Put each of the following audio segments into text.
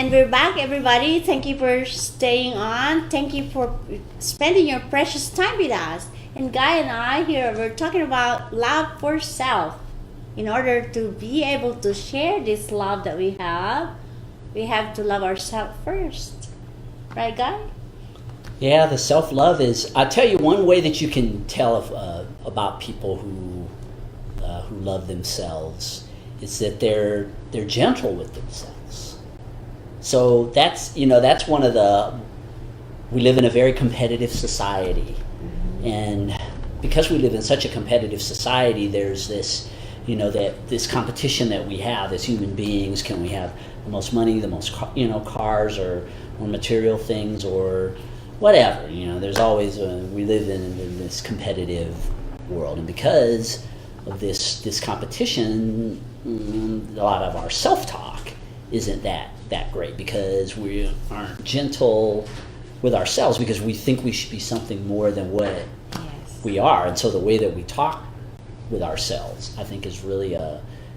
And we're back, everybody. Thank you for staying on. Thank you for spending your precious time with us. And Guy and I here, we're talking about love for self. In order to be able to share this love that we have to love ourselves first. Right, Guy? Yeah, the self-love is, I'll tell you one way that you can tell about people who love themselves is that they're gentle with themselves. So that's one of we live in a very competitive society. And because we live in such a competitive society, there's this, this competition that we have as human beings. Can we have the most money, the most, cars or material things or whatever? There's always, we live in this competitive world. And because of this competition, a lot of our self-talk isn't that great because we aren't gentle with ourselves because we think we should be something more than what we are. And so the way that we talk with ourselves, I think, is really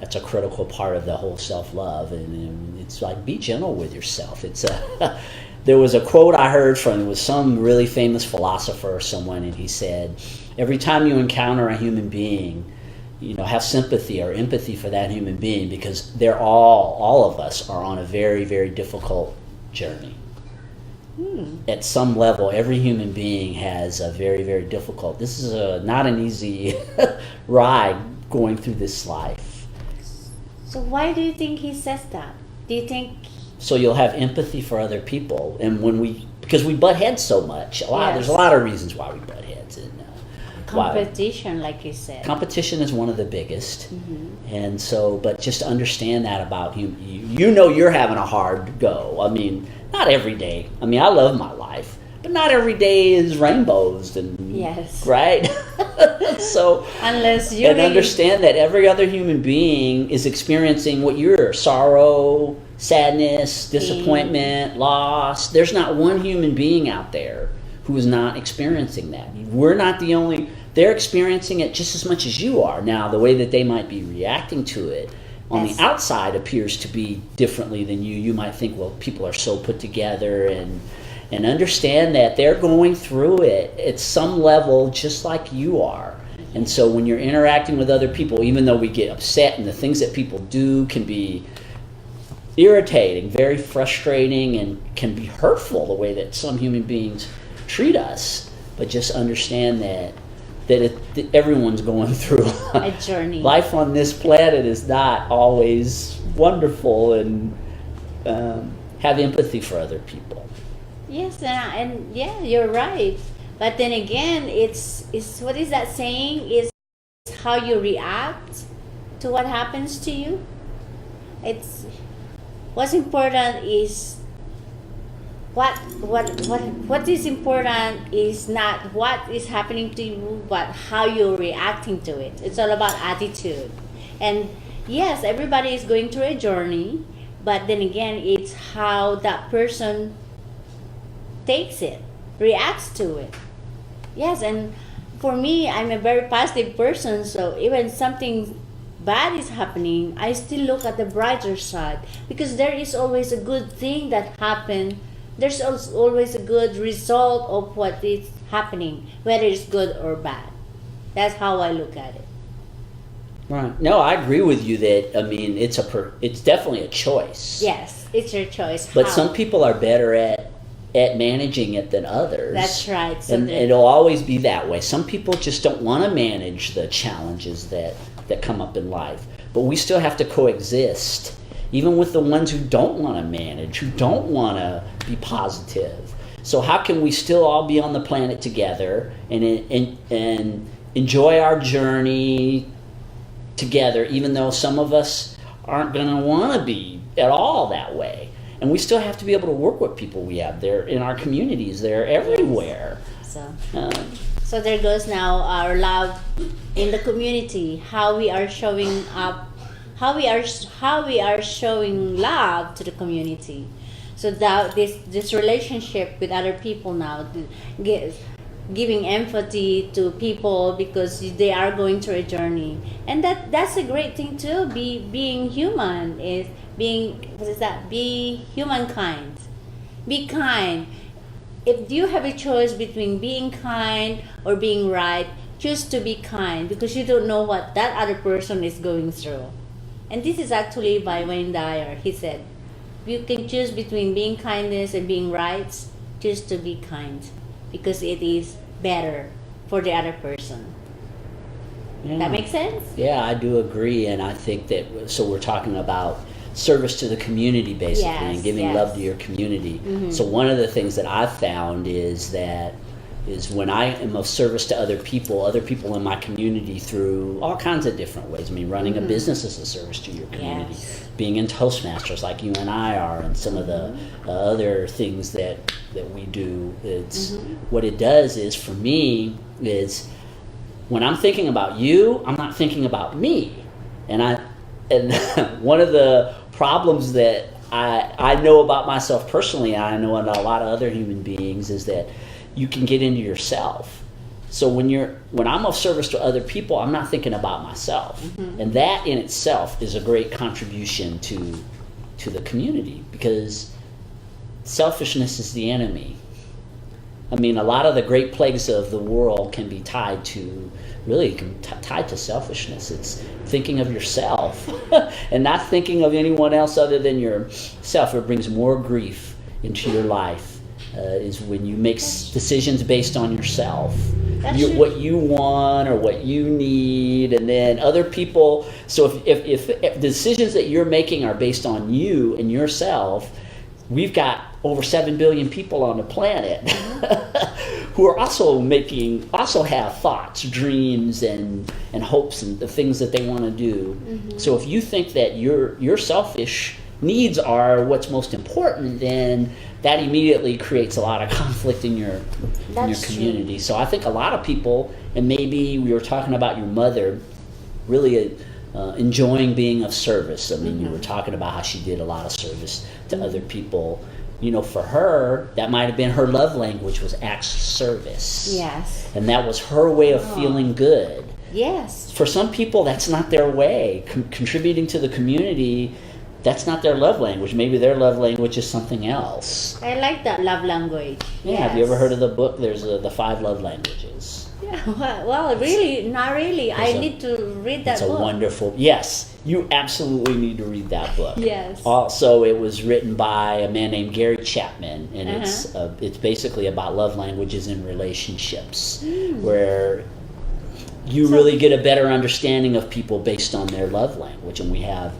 that's a critical part of the whole self-love. And it's like, be gentle with yourself. It's there was a quote I heard from, it was some really famous philosopher or someone, and he said, every time you encounter a human being, have sympathy or empathy for that human being because they're all of us are on a very, very difficult journey. At some level, every human being has a very, very difficult. This is not an easy ride going through this life. So why do you think he says that? Do you think? So you'll have empathy for other people, and because we butt heads so much, there's a lot of reasons why we butt heads. And competition, like you said. Competition is one of the biggest, and so, but just understand that about you. You're having a hard go. I mean, not every day. I mean, I love my life, but not every day is rainbows and right. So unless you understand that every other human being is experiencing what you're sorrow, sadness, disappointment, loss. There's not one human being out there who is not experiencing that. We're not the only. They're experiencing it just as much as you are. Now, the way that they might be reacting to it on the outside appears to be differently than you. You might think, well, people are so put together, and understand that they're going through it at some level just like you are. And so when you're interacting with other people, even though we get upset and the things that people do can be irritating, very frustrating, and can be hurtful the way that some human beings treat us, but just understand that everyone's going through a journey. Life on this planet is not always wonderful, and have empathy for other people. Yes, and you're right. But then again, it's what is that saying? Is how you react to what happens to you. It's what's important is what is important is not what is happening to you, but how you're reacting to it. It's all about attitude. And yes, everybody is going through a journey, but then again, it's how that person takes it, reacts to it. Yes, and for me, I'm a very positive person, so even something bad is happening, I still look at the brighter side because there is always a good thing that happened. There's always a good result of what is happening, whether it's good or bad. That's how I look at it. Right. No, I agree with you that, I mean, it's definitely a choice. Yes, it's your choice. But some people are better at managing it than others. That's right. So and it'll always be that way. Some people just don't want to manage the challenges that come up in life. But we still have to coexist, even with the ones who don't want to manage, who don't want to be positive. So how can we still all be on the planet together and enjoy our journey together, even though some of us aren't going to want to be at all that way? And we still have to be able to work with people we have. They're in our communities. They're everywhere. So there goes now our love in the community. How we are showing up. How we are showing love to the community. So that this relationship with other people now, giving empathy to people because they are going through a journey, and that's a great thing too. Being human is being, what is that? Be humankind. Be kind. If you have a choice between being kind or being right, choose to be kind because you don't know what that other person is going through. And this is actually by Wayne Dyer. He said, you can choose between being kindness and being right, choose to be kind because it is better for the other person. Yeah. That makes sense? Yeah, I do agree, and I think that, so we're talking about service to the community basically, Yes, and giving yes. love to your community. So one of the things that I've found is when I am of service to other people in my community through all kinds of different ways. I mean, running a business is a service to your community. Yes. Being in Toastmasters like you and I are, and some of the other things that we do. It's what it does is, for me, is when I'm thinking about you, I'm not thinking about me. And one of the problems that I know about myself personally, and I know about a lot of other human beings, is that you can get into yourself. So when I'm of service to other people, I'm not thinking about myself. And that in itself is a great contribution to the community, because selfishness is the enemy. I mean, a lot of the great plagues of the world can be tied to selfishness. It's thinking of yourself and not thinking of anyone else other than yourself. It brings more grief into your life, is when you make decisions based on yourself. What you want or what you need, and then other people. So if the decisions that you're making are based on you and yourself, we've got over 7 billion people on the planet who are also have thoughts, dreams, and hopes, and the things that they want to do. So if you think that your selfish needs are what's most important, then that immediately creates a lot of conflict in your community. So I think a lot of people, and maybe we were talking about your mother, really enjoying being of service. I mean, you were talking about how she did a lot of service to other people. For her, that might have been her love language, was acts of service. Yes. And that was her way of feeling good. Yes. For some people, that's not their way. Contributing to the community, that's not their love language. Maybe their love language is something else. I like that love language. Yeah. Yes. Have you ever heard of the book? There's the 5 love languages. Yeah. Well, really, not really. I need to read that book. It's a wonderful. Yes, you absolutely need to read that book. Yes. Also, it was written by a man named Gary Chapman, and it's basically about love languages in relationships, where you really get a better understanding of people based on their love language. And we have.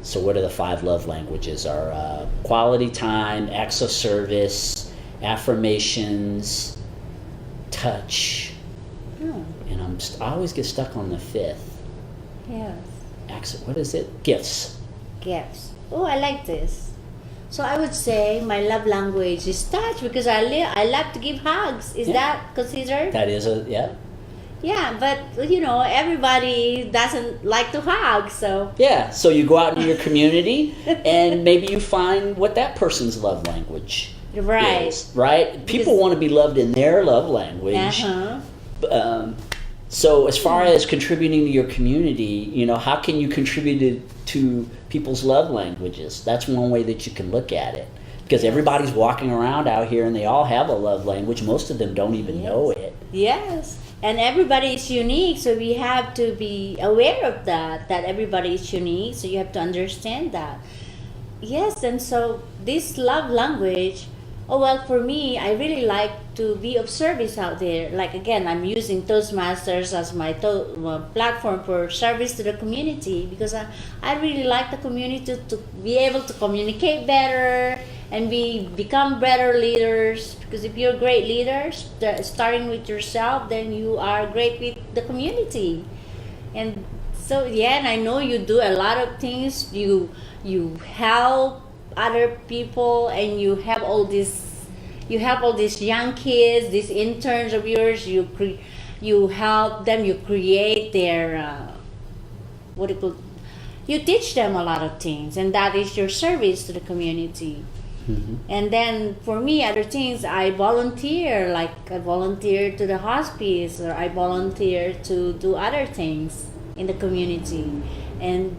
So what are the 5 love languages? Are quality time, acts of service, affirmations, touch, and I always get stuck on the 5th. Yes. What is it? Gifts. Gifts. Oh, I like this. So I would say my love language is touch, because I love to give hugs. Is that considered? That is yeah. Yeah, but everybody doesn't like to hug, so. Yeah, so you go out into your community and maybe you find what that person's love language is, right? People want to be loved in their love language. So as far as contributing to your community, how can you contribute to people's love languages? That's one way that you can look at it. Because everybody's walking around out here and they all have a love language. Most of them don't even know it. Yes. And everybody is unique, so we have to be aware of that everybody is unique, so you have to understand that. Yes, and so this love language, for me, I really like to be of service out there. Like, again, I'm using Toastmasters as my platform for service to the community, because I really like the community to be able to communicate better and become better leaders. Because if you're great leaders, starting with yourself, then you are great with the community. And so, and I know you do a lot of things. You help other people, and you help all these young kids, these interns of yours. You help them. You create their you teach them a lot of things, and that is your service to the community. And then for me, other things, I volunteer, like I volunteer to the hospice, or I volunteer to do other things in the community. And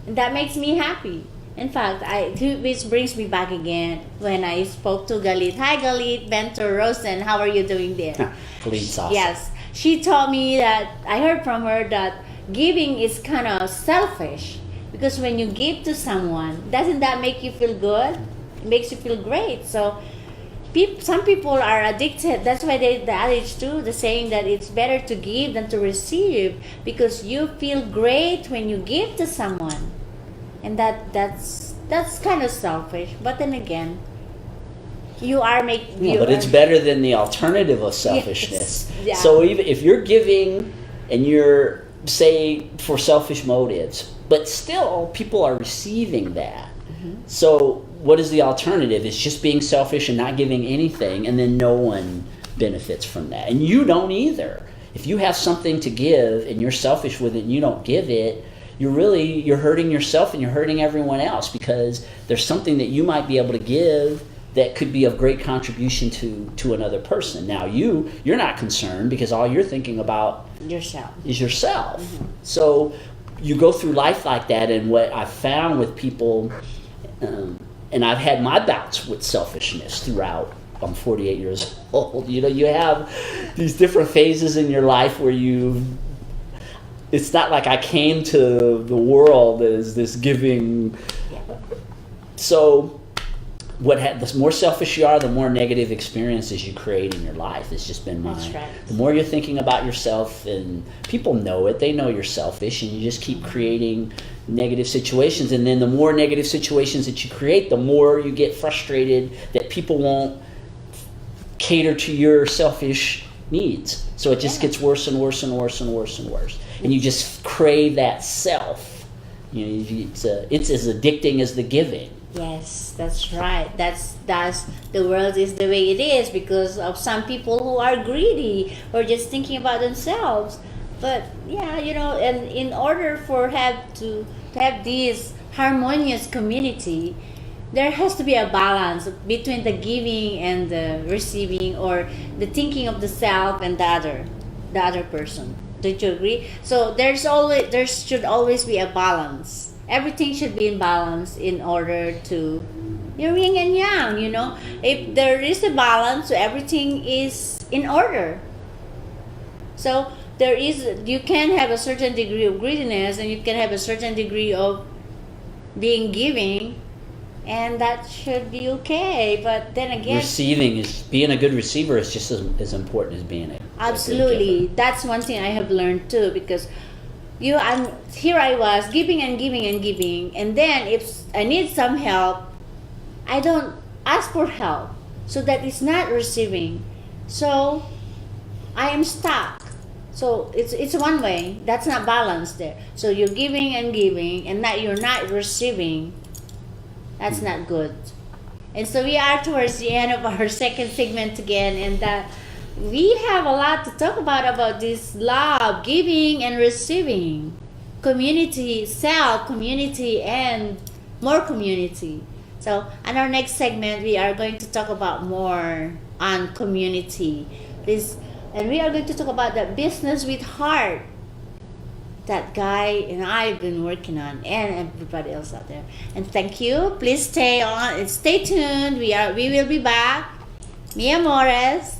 that makes me happy. In fact, which brings me back again when I spoke to Galit. Hi, Galit, Bento, Rosen, how are you doing there? Galit's awesome. Yes, she told me that I heard from her that giving is kind of selfish, because when you give to someone, doesn't that make you feel good? It makes you feel great. So some people are addicted. That's why the adage too, the saying that it's better to give than to receive, because you feel great when you give to someone. And that's kind of selfish. But then again, you are making. But it's better than the alternative of selfishness. Yes. Yeah. So even if you're giving and you're, say, for selfish motives, but still people are receiving that. So what is the alternative? It's just being selfish and not giving anything, and then no one benefits from that. And you don't either. If you have something to give and you're selfish with it and you don't give it, you're hurting yourself and you're hurting everyone else, because there's something that you might be able to give that could be of great contribution to another person. Now you're not concerned, because all you're thinking about is yourself. So you go through life like that. And what I've found with people, and I've had my bouts with selfishness throughout. I'm 48 years old. You have these different phases in your life where it's not like I came to the world as this giving. So the more selfish you are, the more negative experiences you create in your life. It's just been mine. That's right. The more you're thinking about yourself, and people know it, they know you're selfish, and you just keep creating negative situations. And then the more negative situations that you create, the more you get frustrated that people won't cater to your selfish needs. So it just gets worse and worse and worse and worse and worse. And you just crave that self. It's as addicting as the giving. Yes, that's right. That's the world is the way it is because of some people who are greedy or just thinking about themselves. But and in order to have this harmonious community, there has to be a balance between the giving and the receiving, or the thinking of the self and the other person. Don't you agree? So there should always be a balance. Everything should be in balance in order to yin and yang. If there is a balance, so everything is in order. So you can have a certain degree of greediness, and you can have a certain degree of being giving, and that should be okay. But then again, being a good receiver is just as important as being a absolutely. good giver. That's one thing I have learned too, because here I was giving and giving and giving, and then if I need some help, I don't ask for help, so that is not receiving. So I am stuck. So it's one way. That's not balanced there. So you're giving and giving, and that you're not receiving. That's not good. And so we are towards the end of our second segment again, and we have a lot to talk about this love, giving and receiving, community, self, community, and more community. So in our next segment, we are going to talk about more on community. And we are going to talk about the business with heart that Guy and I have been working on, and everybody else out there. And thank you. Please stay on and stay tuned. We will be back. Mi amores.